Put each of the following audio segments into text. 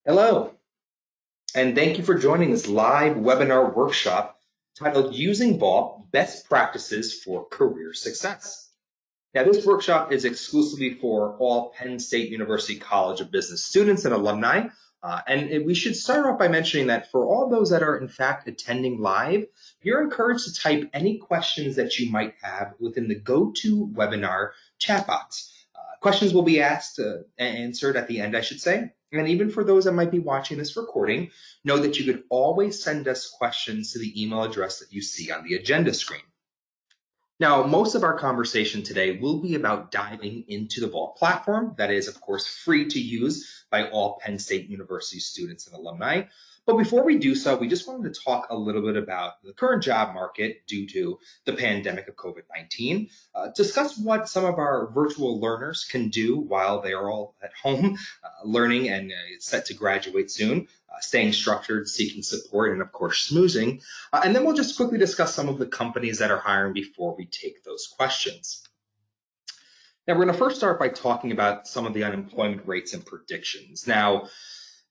Hello, and thank you for joining this live webinar workshop titled Using Vault Best Practices for Career Success. Now, this workshop is exclusively for all Penn State University College of Business students and alumni. And we should start off by mentioning that for all those that are in fact attending live, you're encouraged to type any questions that you might have within the GoToWebinar chat box. Questions will be asked, answered at the end, I should say. And even for those that might be watching this recording, know that you could always send us questions to the email address that you see on the agenda screen. Now, most of our conversation today will be about diving into the Vault platform that is, of course, free to use by all Penn State University students and alumni. But before we do so, we just wanted to talk a little bit about the current job market due to the pandemic of COVID-19, discuss what some of our virtual learners can do while they are all at home learning and set to graduate soon, staying structured, seeking support, and of course, smoozing. And then we'll just quickly discuss some of the companies that are hiring before we take those questions. Now, we're going to first start by talking about some of the unemployment rates and predictions. Now,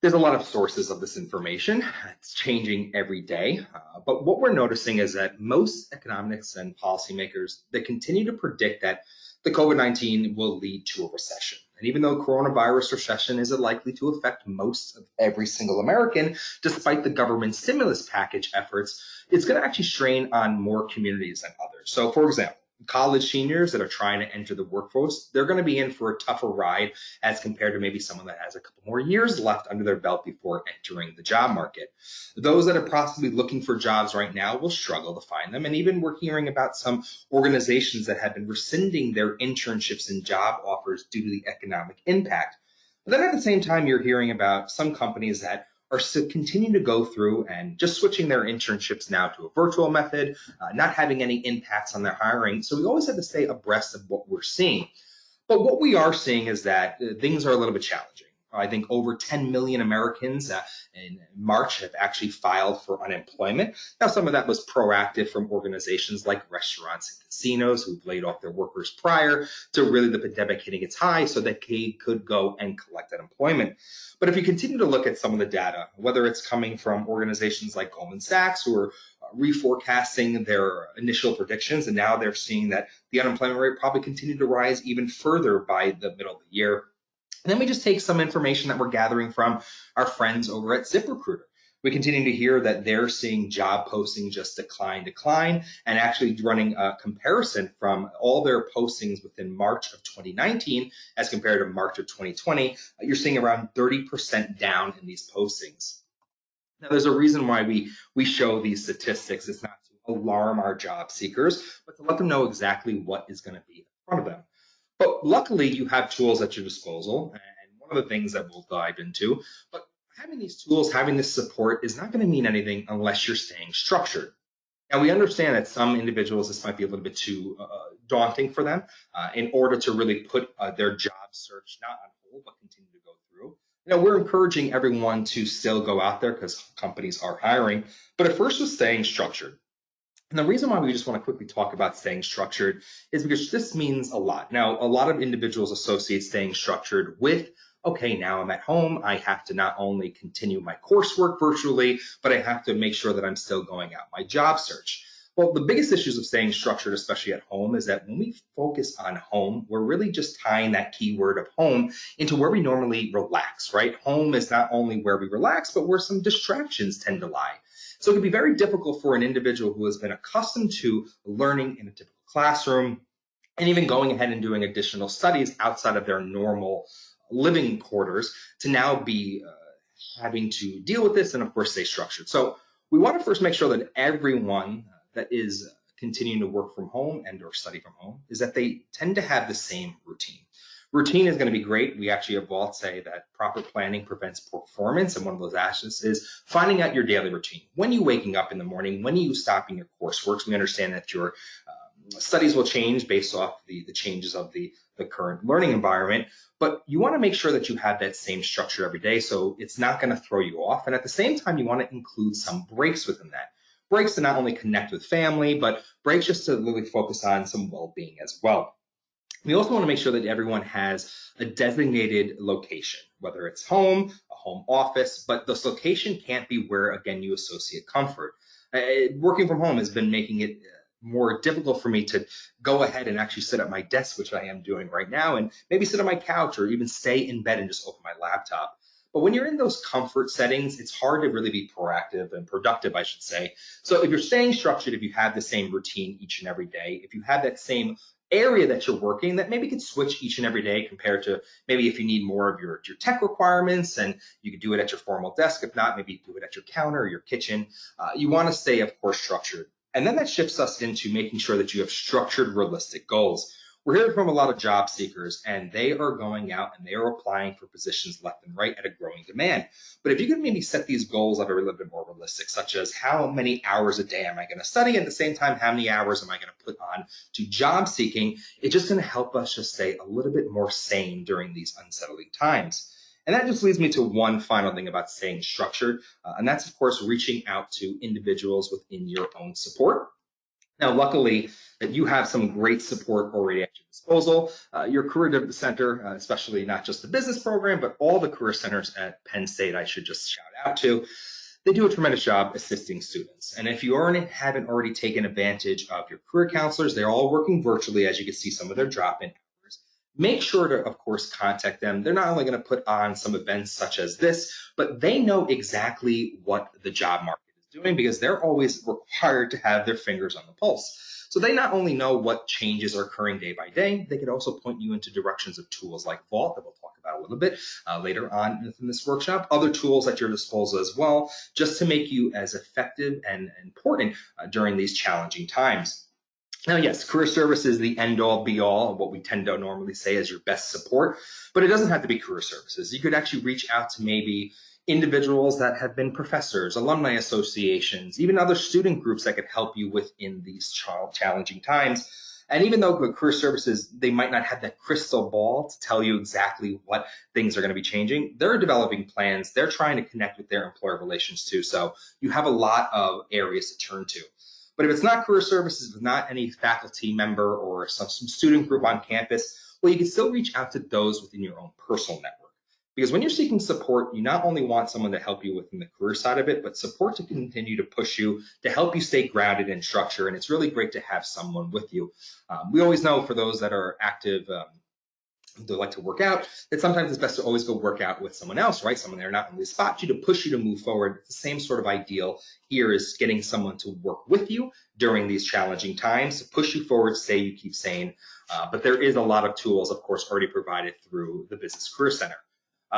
there's a lot of sources of this information. It's changing every day. But what we're noticing is that most economics and policymakers, they continue to predict that the COVID-19 will lead to a recession. And even though coronavirus recession isn't likely to affect most of every single American, despite the government stimulus package efforts, it's going to actually strain on more communities than others. So, for example, college seniors that are trying to enter the workforce, they're going to be in for a tougher ride as compared to maybe someone that has a couple more years left under their belt before entering the job market. Those that are possibly looking for jobs right now will struggle to find them. And even we're hearing about some organizations that have been rescinding their internships and job offers due to the economic impact. But then at the same time, you're hearing about some companies that are still continuing to go through and just switching their internships now to a virtual method, not having any impacts on their hiring. So we always have to stay abreast of what we're seeing. But what we are seeing is that things are a little bit challenging. I think over 10 million Americans in March have actually filed for unemployment. Now, some of that was proactive from organizations like restaurants and casinos who've laid off their workers prior to really the pandemic hitting its high so that they could go and collect unemployment. But if you continue to look at some of the data, whether it's coming from organizations like Goldman Sachs who are reforecasting their initial predictions, and now they're seeing that the unemployment rate probably continue to rise even further by the middle of the year. And then we just take some information that we're gathering from our friends over at ZipRecruiter. We continue to hear that they're seeing job postings just decline, and actually running a comparison from all their postings within March of 2019 as compared to March of 2020. You're seeing around 30% down in these postings. Now, there's a reason why we show these statistics. It's not to alarm our job seekers, but to let them know exactly what is going to be in front of them. But luckily, you have tools at your disposal, and one of the things that we'll dive into, but having these tools, having this support is not going to mean anything unless you're staying structured. Now, we understand that some individuals, this might be a little bit too daunting for them in order to really put their job search not on hold, but continue to go through. We're encouraging everyone to still go out there because companies are hiring, but at first, with staying structured. And the reason why we just want to quickly talk about staying structured is because this means a lot. Now, a lot of individuals associate staying structured with, okay, now I'm at home. I have to not only continue my coursework virtually, but I have to make sure that I'm still going out my job search. Well, the biggest issues of staying structured, especially at home, is that when we focus on home, we're really just tying that keyword of home into where we normally relax, right? Home is not only where we relax, but where some distractions tend to lie. So it can be very difficult for an individual who has been accustomed to learning in a typical classroom and even going ahead and doing additional studies outside of their normal living quarters to now be having to deal with this and, of course, stay structured. So we want to first make sure that everyone that is continuing to work from home and or study from home is that they tend to have the same routine. Routine is going to be great. We actually at Vault say that proper planning prevents performance. And one of those actions is finding out your daily routine. When are you waking up in the morning? When are you stopping your coursework? We understand that your studies will change based off the changes of the current learning environment. But you want to make sure that you have that same structure every day so it's not going to throw you off. And at the same time, you want to include some breaks within that. Breaks to not only connect with family, but breaks just to really focus on some well-being as well. We also want to make sure that everyone has a designated location, whether it's home, a home office, but this location can't be where, again, you associate comfort. Working from home has been making it more difficult for me to go ahead and actually sit at my desk, which I am doing right now, and maybe sit on my couch or even stay in bed and just open my laptop. But when you're in those comfort settings, it's hard to really be proactive and productive, I should say. So if you're staying structured, if you have the same routine each and every day, if you have that same area that you're working, that maybe could switch each and every day compared to maybe if you need more of your tech requirements and you could do it at your formal desk. If not, maybe do it at your counter or your kitchen. You want to stay, of course, structured. And then that shifts us into making sure that you have structured, realistic goals. We're hearing from a lot of job seekers, and they are going out and they are applying for positions left and right at a growing demand. But if you could maybe set these goals that are a little bit more realistic, such as how many hours a day am I going to study? At the same time, how many hours am I going to put on to job seeking? It's just going to help us just stay a little bit more sane during these unsettling times. And that just leads me to one final thing about staying structured, and that's, of course, reaching out to individuals within your own support. Now, luckily, that you have some great support already at your disposal. Your Career Center, especially not just the business program, but all the career centers at Penn State, I should just shout out to. They do a tremendous job assisting students. And if you haven't already taken advantage of your career counselors, they're all working virtually, as you can see some of their drop-in hours. Make sure to, of course, contact them. They're not only going to put on some events such as this, but they know exactly what the job market doing because they're always required to have their fingers on the pulse. So they not only know what changes are occurring day by day, they could also point you into directions of tools like Vault that we'll talk about a little bit later on in this workshop, other tools at your disposal as well, just to make you as effective and important during these challenging times. Now, yes, career service is the end-all, be-all, what we tend to normally say is your best support, but it doesn't have to be career services. You could actually reach out to maybe individuals that have been professors, alumni associations, even other student groups that could help you within these challenging times. And even though career services, they might not have that crystal ball to tell you exactly what things are going to be changing, they're developing plans. They're trying to connect with their employer relations too. So you have a lot of areas to turn to. But if it's not career services, if not any faculty member or some student group on campus, well, you can still reach out to those within your own personal network. Because when you're seeking support, you not only want someone to help you within the career side of it, but support to continue to push you, to help you stay grounded in structure. And it's really great to have someone with you. We always know for those that are active, they like to work out, that sometimes it's best to always go work out with someone else, right? Someone there not only to spot you, to push you to move forward. It's the same sort of ideal here is getting someone to work with you during these challenging times, to push you forward, say you keep sane. But there is a lot of tools, of course, already provided through the Business Career Center.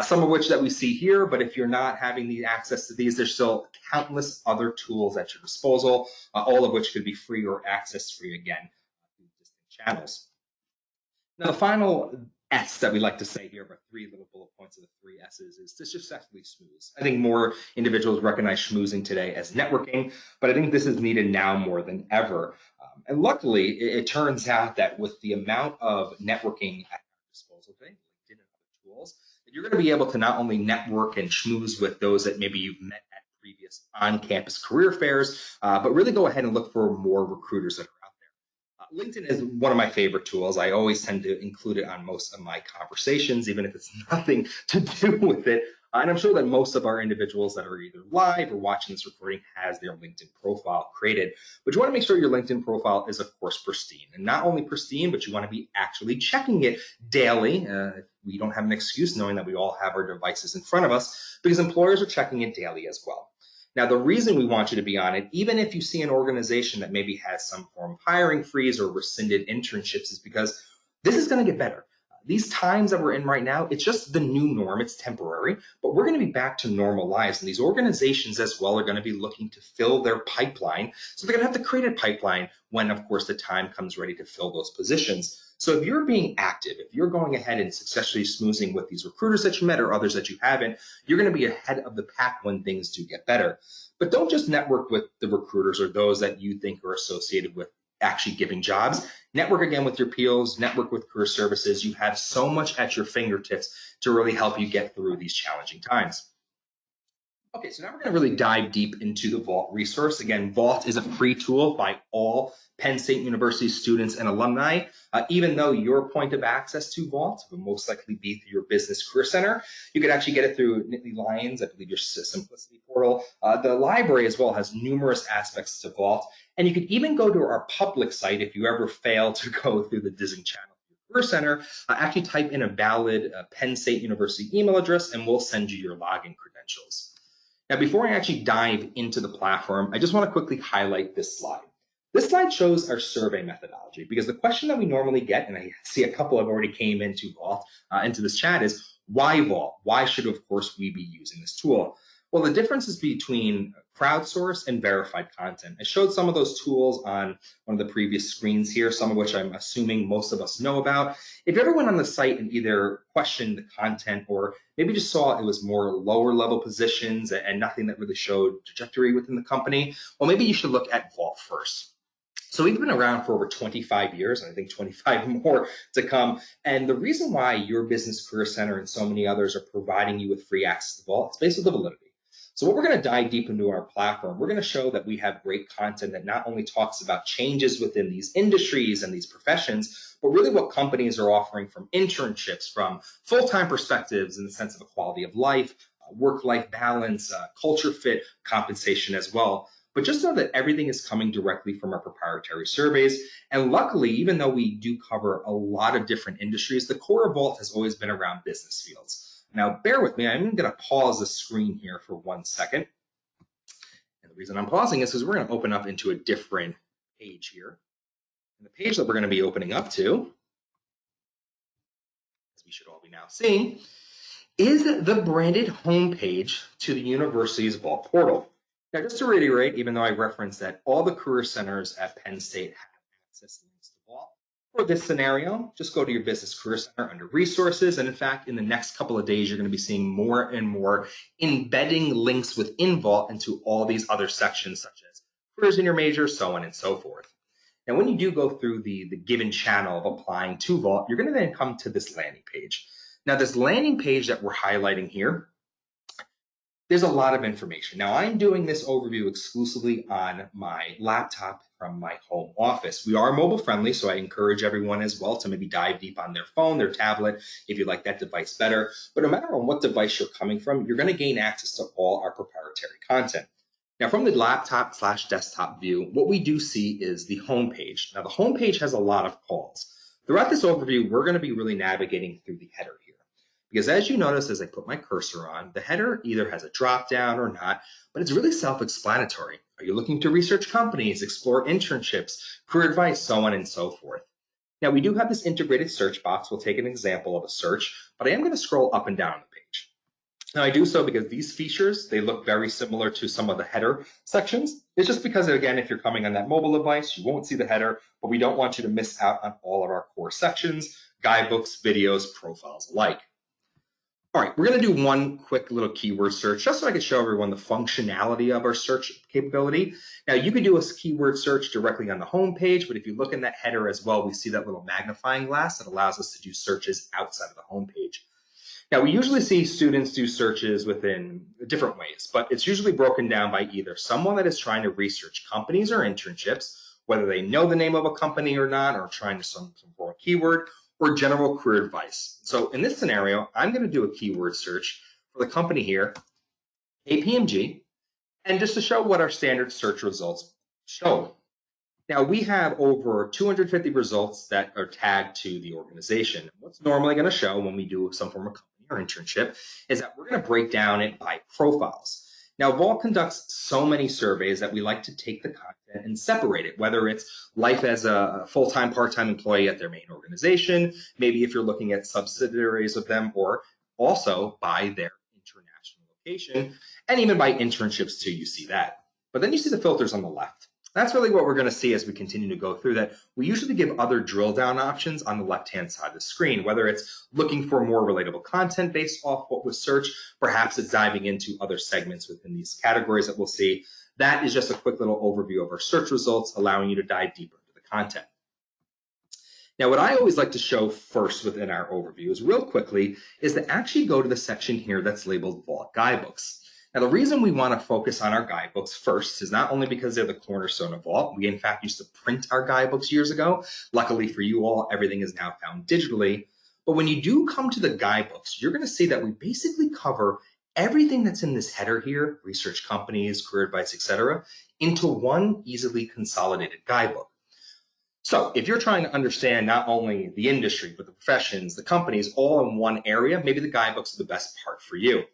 Some of which that we see here, but if you're not having the access to these, there's still countless other tools at your disposal, all of which could be free or access free again through distinct channels. Now, the final S that we like to say here, but three little bullet points of the three S's, is to successfully schmooze. I think more individuals recognize schmoozing today as networking, but I think this is needed now more than ever. And luckily, it turns out that with the amount of networking at your disposal today, LinkedIn and other tools, you're going to be able to not only network and schmooze with those that maybe you've met at previous on-campus career fairs, but really go ahead and look for more recruiters that are out there. LinkedIn is one of my favorite tools. I always tend to include it on most of my conversations, even if it's nothing to do with it. And I'm sure that most of our individuals that are either live or watching this recording has their LinkedIn profile created. But you want to make sure your LinkedIn profile is, of course, pristine. And not only pristine, but you want to be actually checking it daily. We don't have an excuse knowing that we all have our devices in front of us because employers are checking it daily as well. Now, the reason we want you to be on it, even if you see an organization that maybe has some form of hiring freeze or rescinded internships, is because this is going to get better. These times that we're in right now, it's just the new norm. It's temporary, but we're going to be back to normal lives. And these organizations as well are going to be looking to fill their pipeline. So they're going to have to create a pipeline when, of course, the time comes ready to fill those positions. So if you're being active, if you're going ahead and successfully schmoozing with these recruiters that you met or others that you haven't, you're going to be ahead of the pack when things do get better. But don't just network with the recruiters or those that you think are associated with actually giving jobs. Network again with your peers, network with career services. You have so much at your fingertips to really help you get through these challenging times. Okay, so now we're going to really dive deep into the Vault resource. Again, Vault is a free tool by all Penn State University students and alumni. Even though your point of access to Vault will most likely be through your Business Career Center, you could actually get it through Nittany Lions, I believe your Simplicity portal. The library as well has numerous aspects to Vault, and you could even go to our public site if you ever fail to go through the Disney Channel Career Center. Actually type in a valid Penn State University email address, and we'll send you your login credentials. Now, before I actually dive into the platform, I just want to quickly highlight this slide. This slide shows our survey methodology because the question that we normally get, and I see a couple have already came into Vault, into this chat, is why Vault? Why should, of course, we be using this tool? Well, the difference is between crowdsourced and verified content. I showed some of those tools on one of the previous screens here, some of which I'm assuming most of us know about. If you ever went on the site and either questioned the content or maybe just saw it was more lower level positions and nothing that really showed trajectory within the company, well, maybe you should look at Vault first. So we've been around for over 25 years, and I think 25 more to come. And the reason why your Business Career Center and so many others are providing you with free access to Vault is based on the validity. So what we're going to dive deep into our platform, we're going to show that we have great content that not only talks about changes within these industries and these professions, but really what companies are offering from internships, from full-time perspectives in the sense of a quality of life, work-life balance, culture fit, compensation as well. But just know that everything is coming directly from our proprietary surveys. And luckily, even though we do cover a lot of different industries, the core of Vault has always been around business fields. Now, bear with me. I'm going to pause the screen here for 1 second. And the reason I'm pausing is because we're going to open up into a different page here. And the page that we're going to be opening up to, as we should all be now seeing, is the branded homepage to the university's Vault portal. Now, just to reiterate, even though I referenced that all the career centers at Penn State have access links to Vault, for this scenario, just go to your Business Career Center under Resources. And in fact, in the next couple of days, you're going to be seeing more and more embedding links within Vault into all these other sections, such as careers in your major, so on and so forth. Now, when you do go through the given channel of applying to Vault, you're going to then come to this landing page. Now, this landing page that we're highlighting here, there's a lot of information. Now, I'm doing this overview exclusively on my laptop from my home office. We are mobile friendly, so I encourage everyone as well to maybe dive deep on their phone, their tablet, if you like that device better. But no matter on what device you're coming from, you're going to gain access to all our proprietary content. Now, from the laptop/desktop view, what we do see is the homepage. Now, the homepage has a lot of calls. Throughout this overview, we're going to be really navigating through the header here. Because as you notice, as I put my cursor on, the header either has a drop down or not, but it's really self-explanatory. Are you looking to research companies, explore internships, career advice, so on and so forth? Now, we do have this integrated search box. We'll take an example of a search, but I am going to scroll up and down the page. Now, I do so because these features, they look very similar to some of the header sections. It's just because, again, if you're coming on that mobile device, you won't see the header, but we don't want you to miss out on all of our core sections, guidebooks, videos, profiles alike. All right, we're going to do one quick little keyword search just so I can show everyone the functionality of our search capability. Now, you could do a keyword search directly on the home page, but if you look in that header as well, we see that little magnifying glass that allows us to do searches outside of the home page. Now, we usually see students do searches within different ways, but it's usually broken down by either someone that is trying to research companies or internships, whether they know the name of a company or not, or trying to some broad keyword, or general career advice. So in this scenario, I'm going to do a keyword search for the company here, KPMG, and just to show what our standard search results show. Now, we have over 250 results that are tagged to the organization. What's normally going to show when we do some form of company or internship is that we're going to break down it by profiles. Now, Vault conducts so many surveys that we like to take the content and separate it, whether it's life as a full-time, part-time employee at their main organization, maybe if you're looking at subsidiaries of them, or also by their international location, and even by internships too, you see that. But then you see the filters on the left. That's really what we're going to see as we continue to go through that. We usually give other drill down options on the left-hand side of the screen, whether it's looking for more relatable content based off what was searched, perhaps it's diving into other segments within these categories that we'll see. That is just a quick little overview of our search results, allowing you to dive deeper into the content. Now, what I always like to show first within our overview is real quickly is to actually go to the section here that's labeled Vault Guidebooks. Now, the reason we want to focus on our guidebooks first is not only because they're the cornerstone of Vault. We, in fact, used to print our guidebooks years ago. Luckily for you all, everything is now found digitally. But when you do come to the guidebooks, you're going to see that we basically cover everything that's in this header here, research companies, career advice, etc., into one easily consolidated guidebook. So if you're trying to understand not only the industry, but the professions, the companies all in one area, maybe the guidebooks are the best part for you.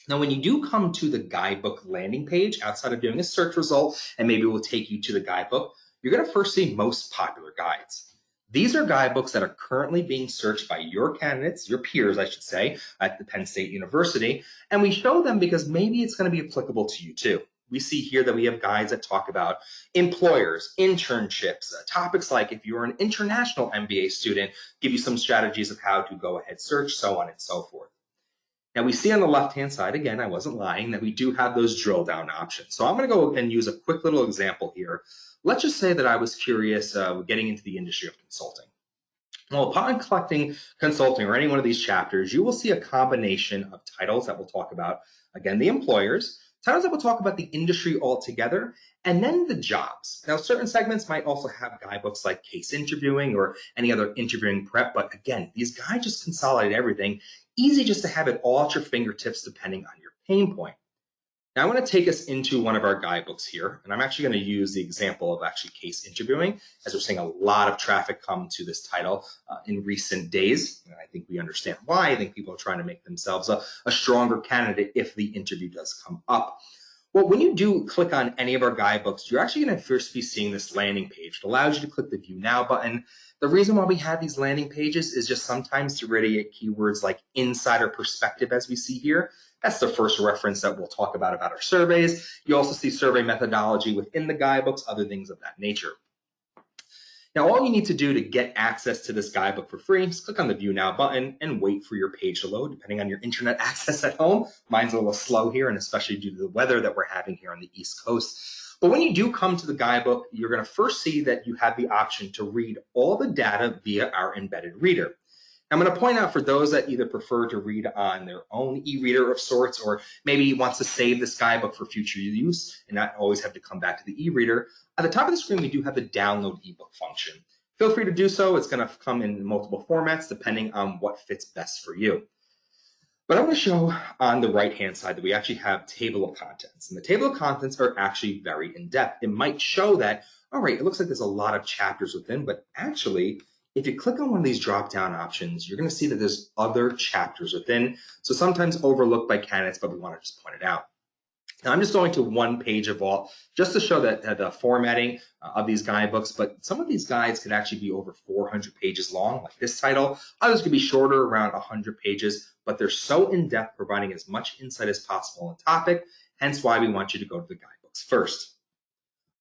Now, when you do come to the guidebook landing page, outside of doing a search result, and maybe it will take you to the guidebook, you're going to first see most popular guides. These are guidebooks that are currently being searched by your candidates, your peers, I should say, at the Penn State University. And we show them because maybe it's going to be applicable to you too. We see here that we have guides that talk about employers, internships, topics like if you're an international MBA student, give you some strategies of how to go ahead search, so on and so forth. Now we see on the left-hand side, again, I wasn't lying, that we do have those drill down options. So I'm going to go and use a quick little example here. Let's just say that I was curious getting into the industry of consulting. Well, upon collecting consulting or any one of these chapters, you will see a combination of titles that we'll talk about, again, the employers, titles that will talk about the industry altogether, and then the jobs. Now, certain segments might also have guidebooks like case interviewing or any other interviewing prep, but again, these guides just consolidate everything. Easy just to have it all at your fingertips depending on your pain point. Now I want to take us into one of our guidebooks here, and I'm actually going to use the example of actually case interviewing, as we're seeing a lot of traffic come to this title in recent days. And I think we understand why. I think people are trying to make themselves a stronger candidate if the interview does come up. Well, when you do click on any of our guidebooks, you're actually going to first be seeing this landing page. It allows you to click the View Now button. The reason why we have these landing pages is just sometimes to really get keywords like insider perspective, as we see here. That's the first reference that we'll talk about our surveys. You also see survey methodology within the guidebooks, other things of that nature. Now, all you need to do to get access to this guidebook for free is click on the View Now button and wait for your page to load, depending on your internet access at home. Mine's a little slow here, and especially due to the weather that we're having here on the East Coast. But when you do come to the guidebook, you're going to first see that you have the option to read all the data via our embedded reader. I'm going to point out for those that either prefer to read on their own e-reader of sorts, or maybe wants to save this guidebook for future use and not always have to come back to the e-reader, at the top of the screen, we do have the download ebook function. Feel free to do so. It's going to come in multiple formats depending on what fits best for you. But I'm going to show on the right-hand side that we actually have table of contents. And the table of contents are actually very in-depth. It might show that, all right, it looks like there's a lot of chapters within, but actually, if you click on one of these drop-down options, you're going to see that there's other chapters within. So sometimes overlooked by candidates, but we want to just point it out. Now, I'm just going to one page of Vault just to show that the formatting of these guidebooks, but some of these guides could actually be over 400 pages long, like this title. Others could be shorter, around 100 pages, but they're so in-depth, providing as much insight as possible on the topic, hence why we want you to go to the guidebooks first.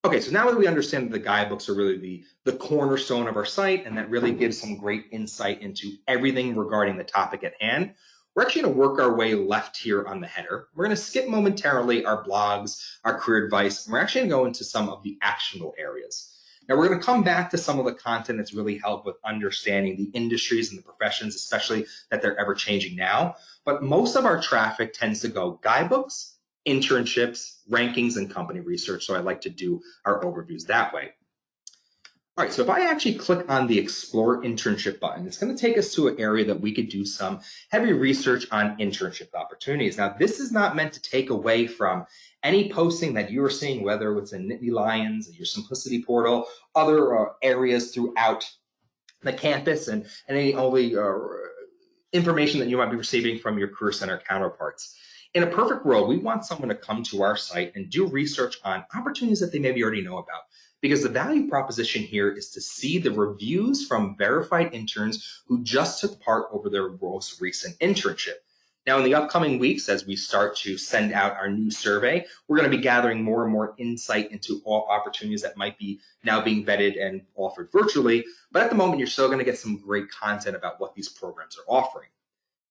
Okay, so now that we understand that the guidebooks are really the cornerstone of our site, and that really gives some great insight into everything regarding the topic at hand, we're actually going to work our way left here on the header. We're going to skip momentarily our blogs, our career advice, and we're actually going to go into some of the actionable areas. Now, we're going to come back to some of the content that's really helped with understanding the industries and the professions, especially that they're ever changing now. But most of our traffic tends to go guidebooks, internships, rankings, and company research. So I like to do our overviews that way. All right, so if I actually click on the Explore Internship button, it's going to take us to an area that we could do some heavy research on internship opportunities. Now, this is not meant to take away from any posting that you are seeing, whether it's in Nittany Lions, your Simplicity portal, other areas throughout the campus, and any only information that you might be receiving from your Career Center counterparts. In a perfect world, we want someone to come to our site and do research on opportunities that they maybe already know about. Because the value proposition here is to see the reviews from verified interns who just took part over their most recent internship. Now, in the upcoming weeks, as we start to send out our new survey, we're going to be gathering more and more insight into all opportunities that might be now being vetted and offered virtually. But at the moment, you're still going to get some great content about what these programs are offering.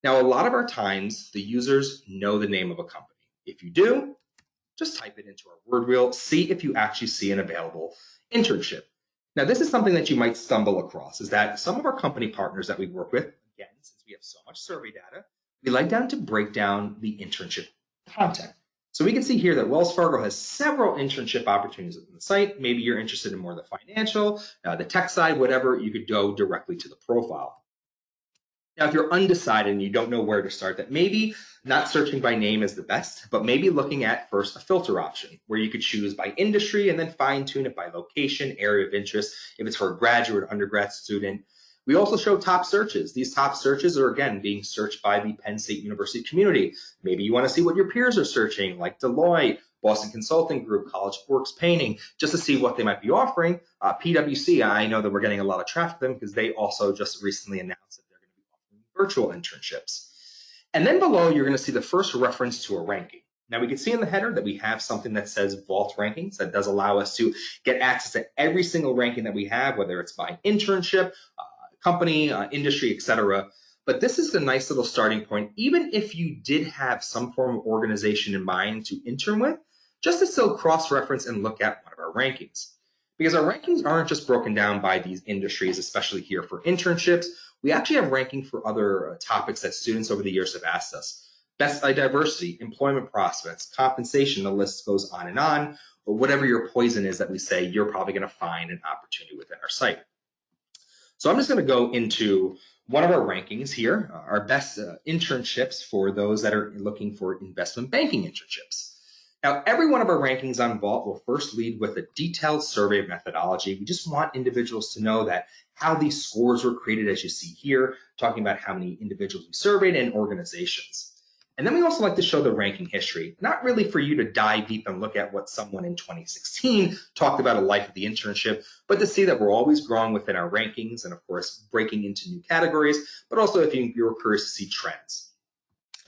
Now, a lot of our times, the users know the name of a company. If you do, just type it into our word wheel, see if you actually see an available internship. Now, this is something that you might stumble across, is that some of our company partners that we work with, again, since we have so much survey data, we like to break down the internship content. So we can see here that Wells Fargo has several internship opportunities within the site. Maybe you're interested in more of the financial, the tech side, whatever, you could go directly to the profile. Now, if you're undecided and you don't know where to start, that maybe not searching by name is the best, but maybe looking at first a filter option where you could choose by industry and then fine tune it by location, area of interest, if it's for a graduate or undergrad student. We also show top searches. These top searches are, again, being searched by the Penn State University community. Maybe you want to see what your peers are searching, like Deloitte, Boston Consulting Group, College Works Painting, just to see what they might be offering. PwC, I know that we're getting a lot of traffic from them because they also just recently announced that they're going to be offering virtual internships. And then below, you're going to see the first reference to a ranking. Now, we can see in the header that we have something that says Vault Rankings that does allow us to get access to every single ranking that we have, whether it's by internship, company, industry, etc. But this is a nice little starting point, even if you did have some form of organization in mind to intern with, just to still cross-reference and look at one of our rankings. Because our rankings aren't just broken down by these industries, especially here for internships. We actually have ranking for other topics that students over the years have asked us. Best by diversity, employment prospects, compensation, the list goes on and on, or whatever your poison is that we say, you're probably going to find an opportunity within our site. So I'm just going to go into one of our rankings here, our best internships for those that are looking for investment banking internships. Now, every one of our rankings on Vault will first lead with a detailed survey methodology. We just want individuals to know that how these scores were created, as you see here, talking about how many individuals we surveyed and organizations. And then we also like to show the ranking history, not really for you to dive deep and look at what someone in 2016 talked about a life of the internship, but to see that we're always growing within our rankings and, of course, breaking into new categories, but also if you're curious to see trends.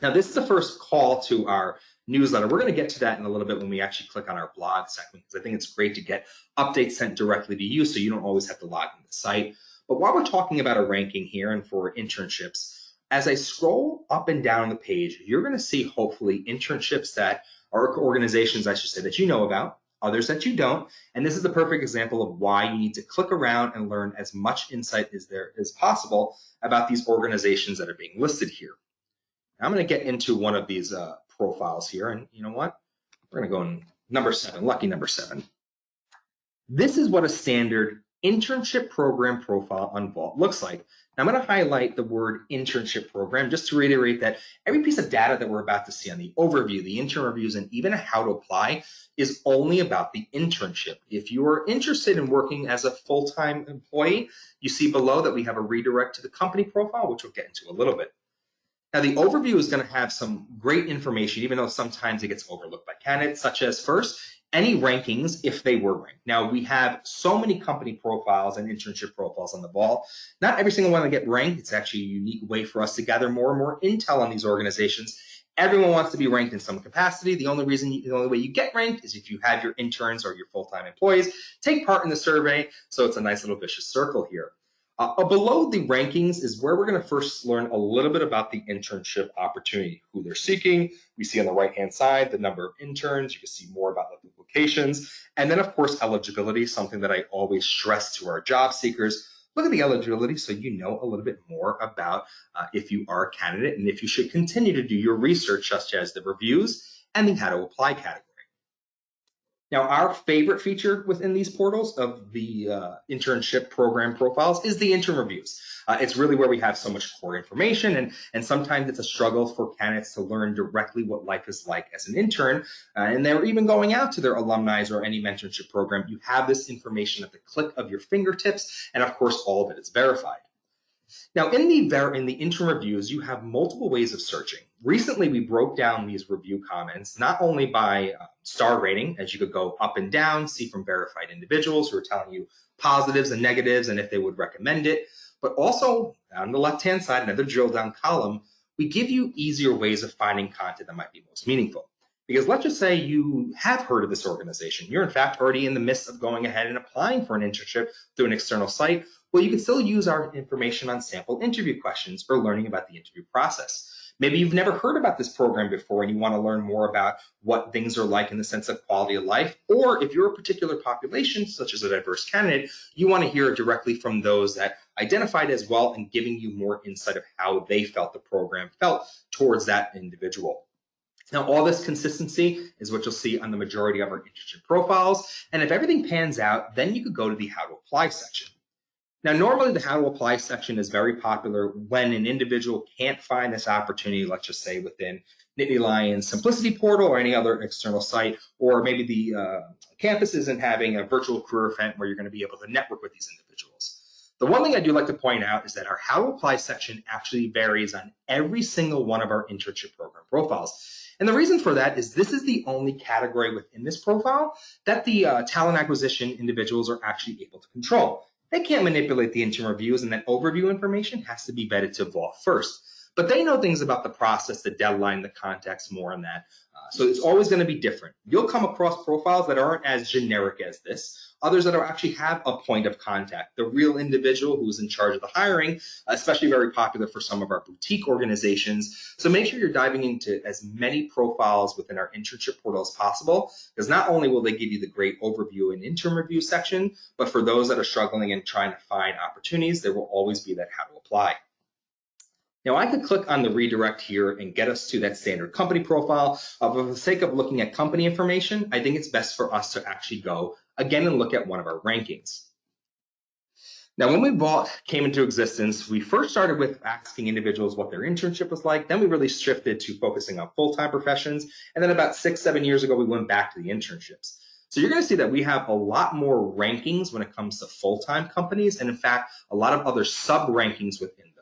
Now, this is the first call to our newsletter. We're going to get to that in a little bit when we actually click on our blog segment, because I think it's great to get updates sent directly to you so you don't always have to log into the site. But while we're talking about a ranking here and for internships, as I scroll up and down the page, you're going to see hopefully internships that are organizations, I should say, that you know about, others that you don't. And this is a perfect example of why you need to click around and learn as much insight as there is possible about these organizations that are being listed here. I'm going to get into one of these profiles here. And you know what? We're going to go in number 7, lucky number 7. This is what a standard internship program profile on Vault looks like. Now, I'm going to highlight the word internship program just to reiterate that every piece of data that we're about to see on the overview, the intern reviews, and even how to apply is only about the internship. If you are interested in working as a full-time employee, you see below that we have a redirect to the company profile, which we'll get into a little bit. Now, the overview is going to have some great information, even though sometimes it gets overlooked by candidates, such as first, any rankings if they were ranked. Now, we have so many company profiles and internship profiles on the Vault. Not every single one will get ranked. It's actually a unique way for us to gather more and more intel on these organizations. Everyone wants to be ranked in some capacity. The only way you get ranked is if you have your interns or your full-time employees take part in the survey. So it's a nice little vicious circle here. Below the rankings is where we're going to first learn a little bit about the internship opportunity, who they're seeking. We see on the right-hand side the number of interns. You can see more about the locations. And then, of course, eligibility, something that I always stress to our job seekers. Look at the eligibility so you know a little bit more about if you are a candidate and if you should continue to do your research, such as the reviews and the how to apply category. Now, our favorite feature within these portals of the internship program profiles is the intern reviews. It's really where we have so much core information, and sometimes it's a struggle for candidates to learn directly what life is like as an intern, and they're even going out to their alumni or any mentorship program. You have this information at the click of your fingertips, and of course, all of it is verified. Now, in the intern reviews, you have multiple ways of searching. Recently, we broke down these review comments not only by star rating, as you could go up and down, see from verified individuals who are telling you positives and negatives and if they would recommend it, but also on the left-hand side, another drill down column, we give you easier ways of finding content that might be most meaningful. Because let's just say you have heard of this organization. You're in fact already in the midst of going ahead and applying for an internship through an external site. Well, you can still use our information on sample interview questions or learning about the interview process. Maybe you've never heard about this program before and you want to learn more about what things are like in the sense of quality of life. Or if you're a particular population, such as a diverse candidate, you want to hear directly from those that identified as well and giving you more insight of how they felt the program felt towards that individual. Now, all this consistency is what you'll see on the majority of our internship profiles. And if everything pans out, then you could go to the How to Apply section. Now, normally the How to Apply section is very popular when an individual can't find this opportunity, let's just say within Nittany Lion's Simplicity portal or any other external site, or maybe the campus isn't having a virtual career event where you're going to be able to network with these individuals. The one thing I do like to point out is that our How to Apply section actually varies on every single one of our internship program profiles. And the reason for that is this is the only category within this profile that the talent acquisition individuals are actually able to control. They can't manipulate the intern reviews, and that overview information has to be vetted to Vault first. But they know things about the process, the deadline, the context, more on that. So it's always going to be different. You'll come across profiles that aren't as generic as this, others that actually have a point of contact, the real individual who's in charge of the hiring, especially very popular for some of our boutique organizations. So make sure you're diving into as many profiles within our internship portal as possible, because not only will they give you the great overview and intern review section, but for those that are struggling and trying to find opportunities, there will always be that How to Apply. Now, I could click on the redirect here and get us to that standard company profile. But for the sake of looking at company information, I think it's best for us to actually go again and look at one of our rankings. Now, when Vault came into existence, we first started with asking individuals what their internship was like. Then we really shifted to focusing on full-time professions. And then about 6-7 years ago, we went back to the internships. So you're going to see that we have a lot more rankings when it comes to full-time companies, and in fact, a lot of other sub-rankings within those.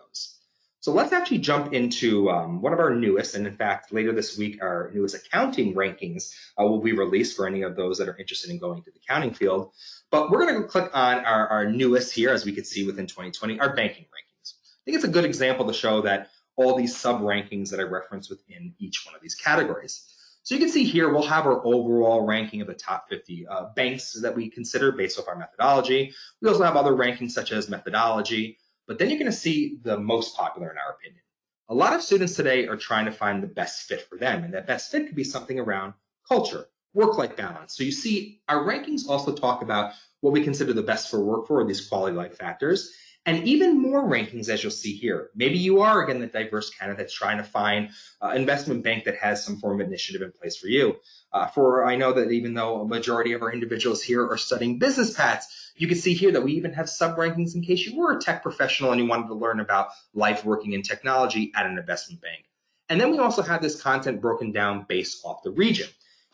So let's actually jump into one of our newest, and in fact, later this week, our newest accounting rankings will be released for any of those that are interested in going to the accounting field. But we're going to click on our newest here, as we could see within 2020, our banking rankings. I think it's a good example to show that all these sub-rankings that I referenced within each one of these categories. So you can see here, we'll have our overall ranking of the top 50 banks that we consider based off our methodology. We also have other rankings such as methodology, but then you're going to see the most popular in our opinion. A lot of students today are trying to find the best fit for them, and that best fit could be something around culture, work-life balance. So you see, our rankings also talk about what we consider the best for work for, these quality life factors, and even more rankings as you'll see here. Maybe you are, again, the diverse candidate that's trying to find an investment bank that has some form of initiative in place for you. I know that even though a majority of our individuals here are studying business paths, you can see here that we even have sub-rankings in case you were a tech professional and you wanted to learn about life working in technology at an investment bank. And then we also have this content broken down based off the region.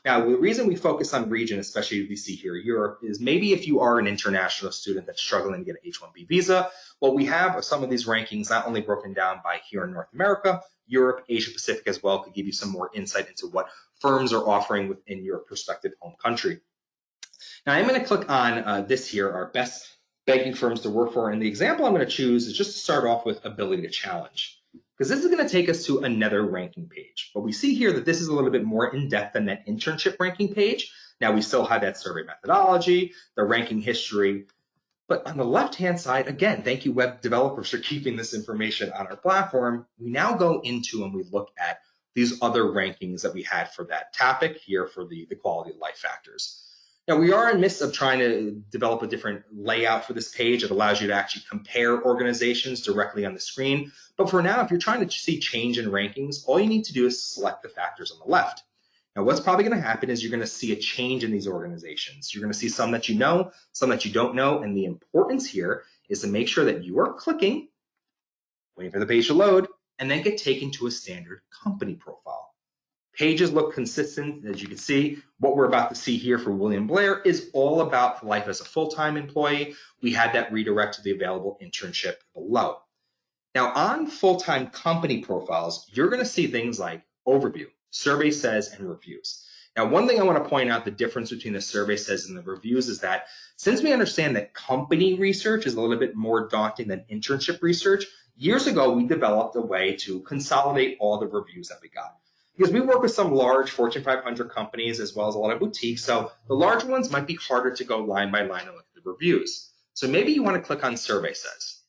Now, the reason we focus on region, especially we see here Europe, is maybe if you are an international student that's struggling to get an H-1B visa, well, we have some of these rankings not only broken down by here in North America, Europe, Asia Pacific as well, could give you some more insight into what firms are offering within your prospective home country. Now, I'm going to click on this here, our best banking firms to work for, and the example I'm going to choose is just to start off with ability to challenge, because this is going to take us to another ranking page. But we see here that this is a little bit more in-depth than that internship ranking page. Now, we still have that survey methodology, the ranking history, but on the left-hand side, again, thank you web developers for keeping this information on our platform. We now go into and we look at these other rankings that we had for that topic here for the quality of life factors. Now, we are in the midst of trying to develop a different layout for this page. It allows you to actually compare organizations directly on the screen. But for now, if you're trying to see change in rankings, all you need to do is select the factors on the left. Now, what's probably going to happen is you're going to see a change in these organizations. You're going to see some that you know, some that you don't know. And the importance here is to make sure that you are clicking, waiting for the page to load, and then get taken to a standard company profile. Pages look consistent. As you can see, what we're about to see here for William Blair is all about life as a full-time employee. We had that redirect to the available internship below. Now, on full-time company profiles, you're going to see things like overview, survey says, and reviews. Now, one thing I want to point out, the difference between the survey says and the reviews is that since we understand that company research is a little bit more daunting than internship research, years ago, we developed a way to consolidate all the reviews that we got. Because we work with some large Fortune 500 companies as well as a lot of boutiques, so the large ones might be harder to go line by line and look at the reviews. So maybe you want to click on survey says.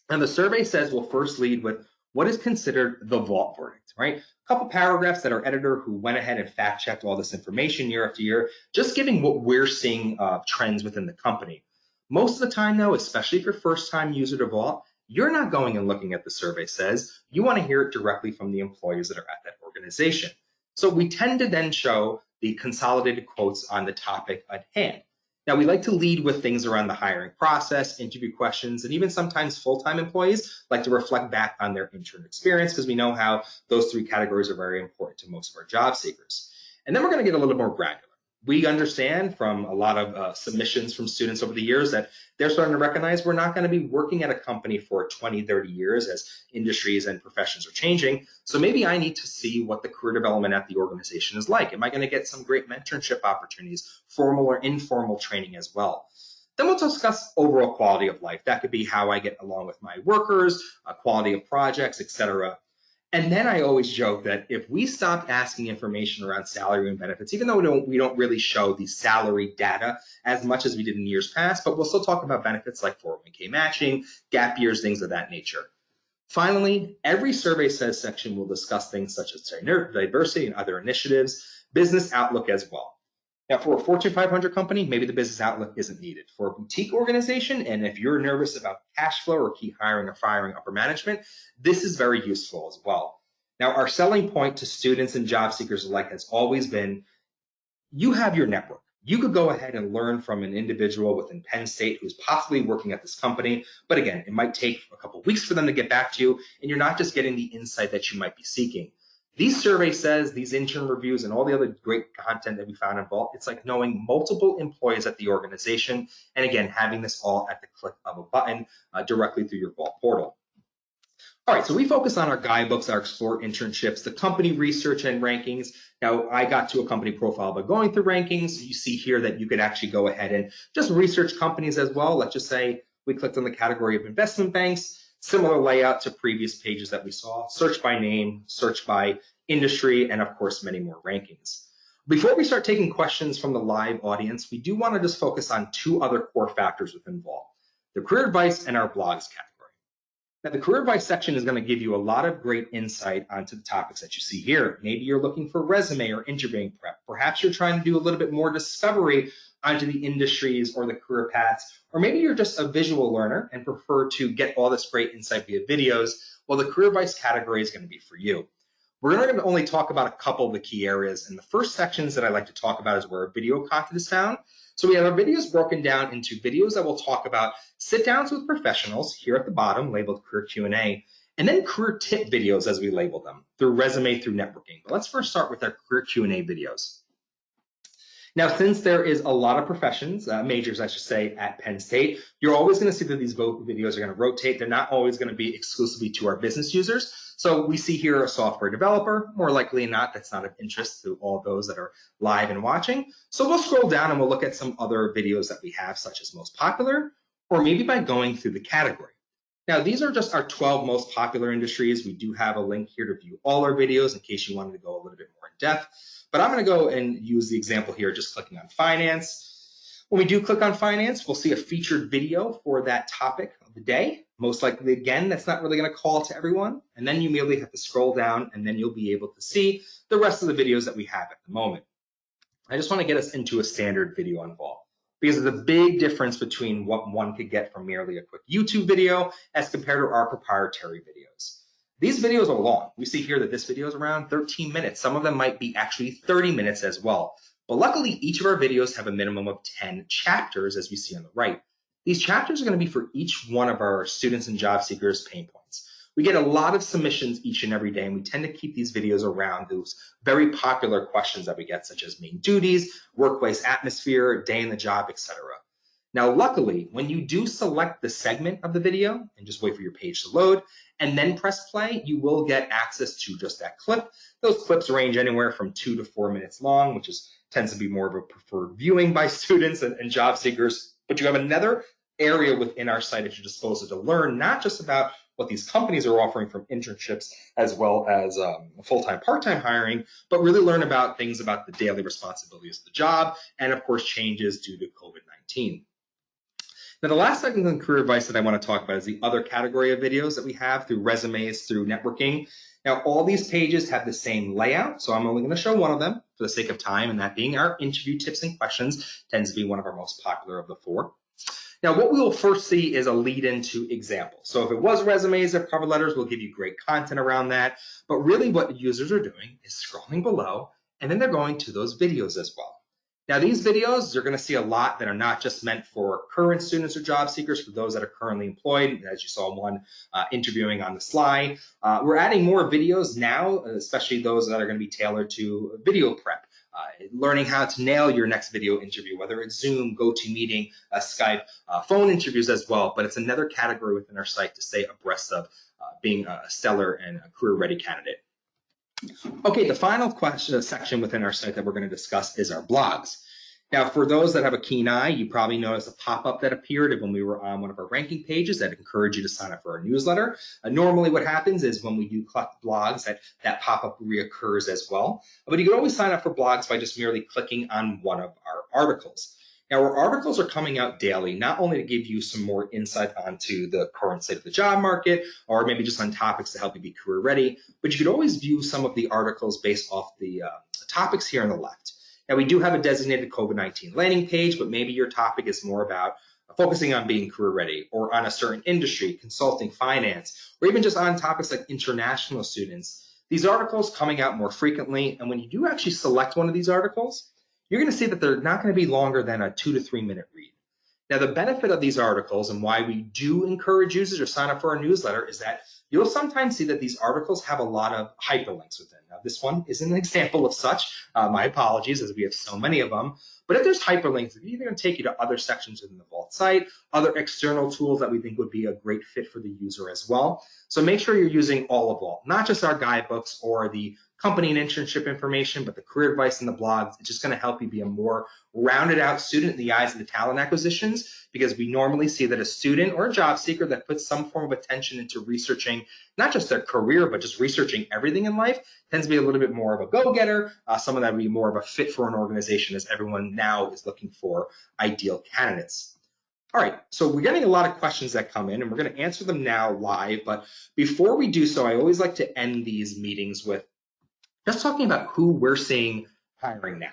And the survey says we'll first lead with what is considered the Vault verdict, right? A couple paragraphs that our editor who went ahead and fact checked all this information year after year, just giving what we're seeing trends within the company. Most of the time though, especially if you're first time user to Vault, you're not going and looking at the survey says, you want to hear it directly from the employees that are at that organization. So we tend to then show the consolidated quotes on the topic at hand. Now, we like to lead with things around the hiring process, interview questions, and even sometimes full-time employees like to reflect back on their intern experience because we know how those three categories are very important to most of our job seekers. And then we're going to get a little more granular. We understand from a lot of submissions from students over the years that they're starting to recognize we're not going to be working at a company for 20, 30 years as industries and professions are changing. So maybe I need to see what the career development at the organization is like. Am I going to get some great mentorship opportunities, formal or informal training as well? Then we'll discuss overall quality of life. That could be how I get along with my workers, quality of projects, etc. And then I always joke that if we stopped asking information around salary and benefits, even though we don't really show the salary data as much as we did in years past, but we'll still talk about benefits like 401k matching, gap years, things of that nature. Finally, every survey says section will discuss things such as diversity and other initiatives, business outlook as well. Now, for a Fortune 500 company, maybe the business outlook isn't needed. For a boutique organization, and if you're nervous about cash flow or key hiring or firing upper management, this is very useful as well. Now, our selling point to students and job seekers alike has always been, you have your network. You could go ahead and learn from an individual within Penn State who's possibly working at this company. But again, it might take a couple of weeks for them to get back to you, and you're not just getting the insight that you might be seeking. These survey says, these intern reviews, and all the other great content that we found involved, it's like knowing multiple employees at the organization, and again, having this all at the click of a button directly through your Vault portal. All right, so we focus on our guidebooks, our Explore internships, the company research and rankings. Now, I got to a company profile by going through rankings. You see here that you could actually go ahead and just research companies as well. Let's just say we clicked on the category of investment banks. Similar layout to previous pages that we saw, search by name, search by industry, and of course, many more rankings. Before we start taking questions from the live audience, we do want to just focus on two other core factors within Vault, the career advice and our blogs category. Now, the career advice section is going to give you a lot of great insight onto the topics that you see here. Maybe you're looking for resume or interviewing prep. Perhaps you're trying to do a little bit more discovery onto the industries or the career paths. Or maybe you're just a visual learner and prefer to get all this great insight via videos. Well, the career advice category is going to be for you. We're going to only talk about a couple of the key areas. And the first sections that I like to talk about is where our video content is found. So we have our videos broken down into videos that will talk about sit downs with professionals here at the bottom, labeled career Q&A, and then career tip videos as we label them through resume, through networking. But let's first start with our career Q&A videos. Now, since there is a lot of professions, majors, I should say, at Penn State, you're always going to see that these videos are going to rotate. They're not always going to be exclusively to our business users. So we see here a software developer, more likely not, that's not of interest to all those that are live and watching. So we'll scroll down and we'll look at some other videos that we have, such as most popular, or maybe by going through the category. Now, these are just our 12 most popular industries. We do have a link here to view all our videos in case you wanted to go a little bit more in depth. But I'm going to go and use the example here, just clicking on finance. When we do click on finance, we'll see a featured video for that topic of the day. Most likely, again, that's not really going to call to everyone. And then you merely have to scroll down, and then you'll be able to see the rest of the videos that we have at the moment. I just want to get us into a standard video on Vault, because there's a big difference between what one could get from merely a quick YouTube video as compared to our proprietary videos. These videos are long. We see here that this video is around 13 minutes. Some of them might be actually 30 minutes as well. But luckily, each of our videos have a minimum of 10 chapters, as we see on the right. These chapters are going to be for each one of our students and job seekers' pain points. We get a lot of submissions each and every day, and we tend to keep these videos around those very popular questions that we get, such as main duties, workplace atmosphere, day in the job, etc. Now, luckily, when you do select the segment of the video and just wait for your page to load and then press play, you will get access to just that clip. Those clips range anywhere from 2 to 4 minutes long, which tends to be more of a preferred viewing by students and job seekers. But you have another area within our site at your disposal to learn not just about what these companies are offering from internships as well as full-time, part-time hiring, but really learn about things about the daily responsibilities of the job and, of course, changes due to COVID-19. Now, the last segment on career advice that I want to talk about is the other category of videos that we have through resumes, through networking. Now, all these pages have the same layout, so I'm only going to show one of them for the sake of time, and that being our interview tips and questions, tends to be one of our most popular of the four. Now, what we will first see is a lead into examples. So if it was resumes or cover letters, we'll give you great content around that. But really what users are doing is scrolling below, and then they're going to those videos as well. Now, these videos, you're going to see a lot that are not just meant for current students or job seekers, for those that are currently employed, as you saw one interviewing on the slide. We're adding more videos now, especially those that are going to be tailored to video prep. Learning how to nail your next video interview, whether it's Zoom, GoToMeeting, Skype, phone interviews as well. But it's another category within our site to stay abreast of being a stellar and a career-ready candidate. Okay, the final section within our site that we're going to discuss is our blogs. Now, for those that have a keen eye, you probably noticed a pop-up that appeared when we were on one of our ranking pages that encourage you to sign up for our newsletter. Normally what happens is when we do collect blogs, that pop-up reoccurs as well. But you can always sign up for blogs by just merely clicking on one of our articles. Now, our articles are coming out daily, not only to give you some more insight onto the current state of the job market, or maybe just on topics to help you be career ready, but you could always view some of the articles based off the topics here on the left. Now, we do have a designated COVID-19 landing page, but maybe your topic is more about focusing on being career ready or on a certain industry, consulting, finance, or even just on topics like international students. These articles coming out more frequently, and when you do actually select one of these articles, you're going to see that they're not going to be longer than a 2 to 3 minute read. Now, the benefit of these articles and why we do encourage users to sign up for our newsletter is that you'll sometimes see that these articles have a lot of hyperlinks within. Now, this one is an example of such. My apologies, as we have so many of them. But if there's hyperlinks, it's either going to take you to other sections within the Vault site, other external tools that we think would be a great fit for the user as well. So make sure you're using all of Vault, not just our guidebooks or the company and internship information, but the career advice and the blogs. It's just going to help you be a more rounded out student in the eyes of the talent acquisitions, because we normally see that a student or a job seeker that puts some form of attention into researching not just their career, but just researching everything in life tends to be a little bit more of a go-getter, someone that would be more of a fit for an organization, as everyone now is looking for ideal candidates. All right, so we're getting a lot of questions that come in, and we're going to answer them now live. But before we do so, I always like to end these meetings with just talking about who we're seeing hiring now.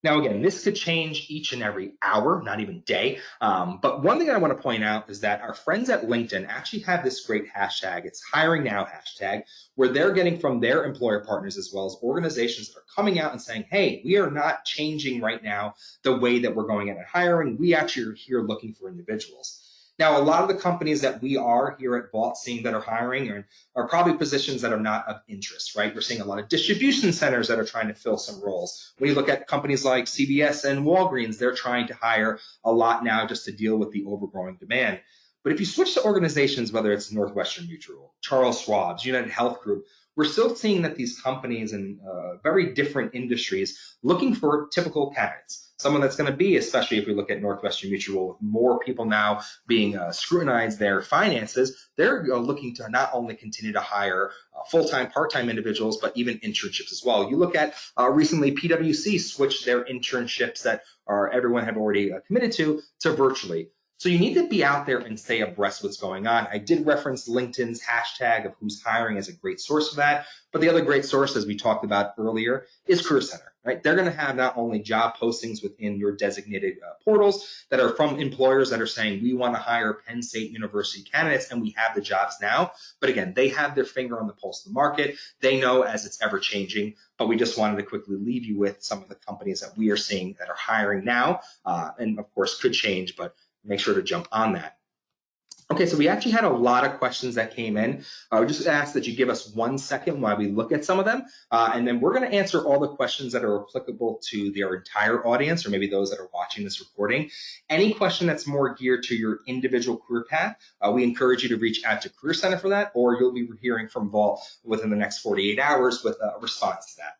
Now, again, this could change each and every hour, not even day. But one thing I want to point out is that our friends at LinkedIn actually have this great hashtag. It's hiring now hashtag, where they're getting from their employer partners as well as organizations that are coming out and saying, hey, we are not changing right now the way that we're going at hiring. We actually are here looking for individuals. Now, a lot of the companies that we are here at Vault seeing that are hiring are probably positions that are not of interest, right? We're seeing a lot of distribution centers that are trying to fill some roles. When you look at companies like CVS and Walgreens, they're trying to hire a lot now just to deal with the overgrowing demand. But if you switch to organizations, whether it's Northwestern Mutual, Charles Schwab's, United Health Group, we're still seeing that these companies in very different industries looking for typical candidates. Someone that's going to be, especially if we look at Northwestern Mutual, with more people now being scrutinized their finances, they're looking to not only continue to hire full-time, part-time individuals, but even internships as well. You look at recently PwC switched their internships that everyone had already committed to virtually. So you need to be out there and stay abreast of what's going on. I did reference LinkedIn's hashtag of who's hiring as a great source for that. But the other great source, as we talked about earlier, is Career Center, right? They're going to have not only job postings within your designated portals that are from employers that are saying, we want to hire Penn State University candidates and we have the jobs now. But again, they have their finger on the pulse of the market. They know as it's ever changing. But we just wanted to quickly leave you with some of the companies that we are seeing that are hiring now, and of course could change, but make sure to jump on that. Okay, so we actually had a lot of questions that came in. I would just ask that you give us 1 second while we look at some of them, and then we're going to answer all the questions that are applicable to their entire audience, or maybe those that are watching this recording. Any question that's more geared to your individual career path, we encourage you to reach out to Career Center for that, or you'll be hearing from Vault within the next 48 hours with a response to that.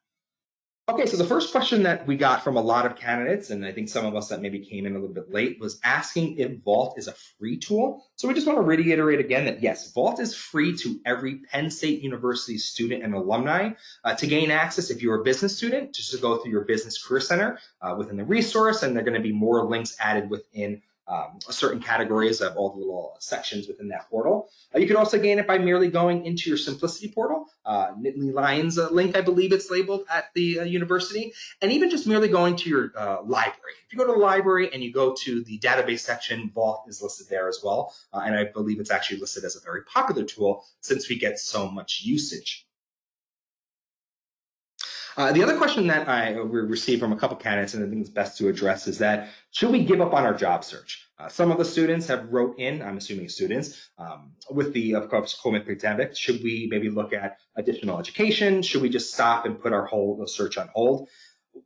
Okay, so the first question that we got from a lot of candidates, and I think some of us that maybe came in a little bit late, was asking if Vault is a free tool. So we just want to reiterate again that yes, Vault is free to every Penn State University student and alumni to gain access. If you're a business student, just to go through your business career center within the resource, and there are going to be more links added within certain categories of all the little sections within that portal. You can also gain it by merely going into your Simplicity portal, Nittany Lions link, I believe it's labeled at the university, and even just merely going to your library. If you go to the library and you go to the database section, Vault is listed there as well, and I believe it's actually listed as a very popular tool since we get so much usage. The other question that I received from a couple candidates, and I think it's best to address, is that should we give up on our job search? Some of the students have wrote in, I'm assuming students, with the, of course, COVID pandemic, should we maybe look at additional education? Should we just stop and put our whole search on hold?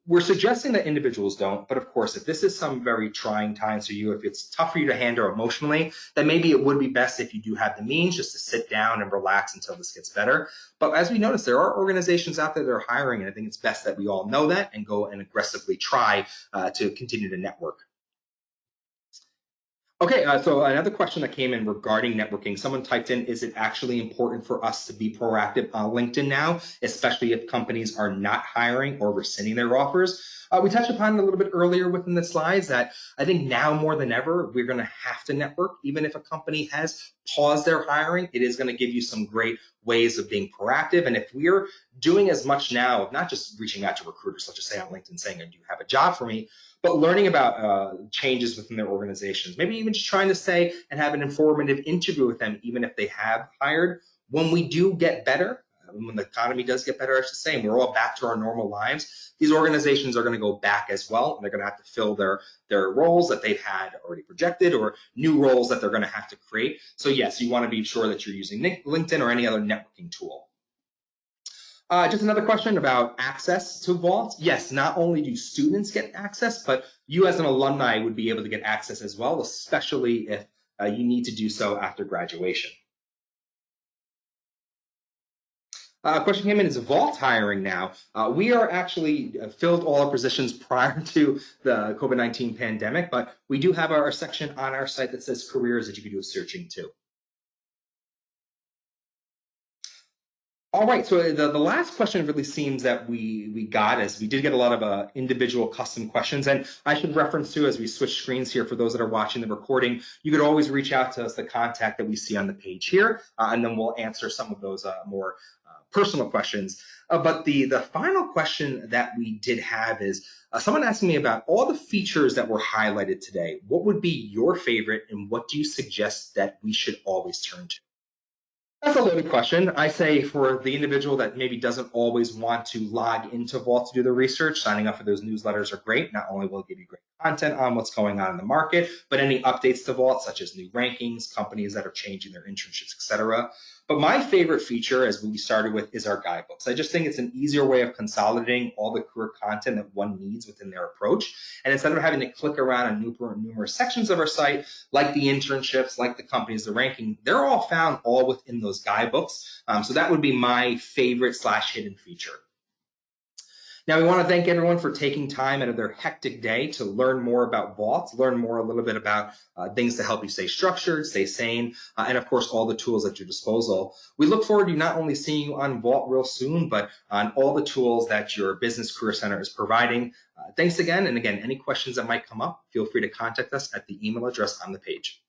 We're suggesting that individuals don't, but of course, if this is some very trying times for you, if it's tough for you to handle emotionally, then maybe it would be best if you do have the means just to sit down and relax until this gets better. But as we notice, there are organizations out there that are hiring, and I think it's best that we all know that and go and aggressively try to continue to network. Okay, so another question that came in regarding networking, someone typed in, is it actually important for us to be proactive on LinkedIn now, especially if companies are not hiring or rescinding their offers? We touched upon it a little bit earlier within the slides that I think now more than ever, we're going to have to network. Even if a company has paused their hiring, it is going to give you some great ways of being proactive. And if we're doing as much now of not just reaching out to recruiters, let's just say on LinkedIn saying, do you have a job for me? But learning about changes within their organizations, maybe even just trying to say and have an informative interview with them, even if they have hired. When we do get better, when the economy does get better, I should say, and we're all back to our normal lives, these organizations are going to go back as well, and they're going to have to fill their roles that they've had already projected or new roles that they're going to have to create. So yes, you want to be sure that you're using LinkedIn or any other networking tool. Just another question about access to Vault. Yes, not only do students get access, but you as an alumni would be able to get access as well, especially if you need to do so after graduation. Question came in, is Vault hiring now? We are actually filled all our positions prior to the COVID-19 pandemic, but we do have our section on our site that says careers that you can do a searching too. All right, so the last question really seems that we got is we did get a lot of individual custom questions, and I should reference too as we switch screens here for those that are watching the recording, you could always reach out to us, the contact that we see on the page here, and then we'll answer some of those more personal questions. But the final question that we did have is someone asking me about all the features that were highlighted today. What would be your favorite, and what do you suggest that we should always turn to? That's a loaded question. I say for the individual that maybe doesn't always want to log into Vault to do the research, signing up for those newsletters are great. Not only will it give you great content on what's going on in the market, but any updates to Vault, such as new rankings, companies that are changing their internships, etc. But my favorite feature, as we started with, is our guidebooks. I just think it's an easier way of consolidating all the career content that one needs within their approach. And instead of having to click around on numerous sections of our site, like the internships, like the companies, the ranking, they're all found all within those guidebooks. So that would be my favorite / hidden feature. Now, we want to thank everyone for taking time out of their hectic day to learn more about Vault, learn more a little bit about things to help you stay structured, stay sane, and of course, all the tools at your disposal. We look forward to not only seeing you on Vault real soon, but on all the tools that your Business Career Center is providing. Thanks again. And again, any questions that might come up, feel free to contact us at the email address on the page.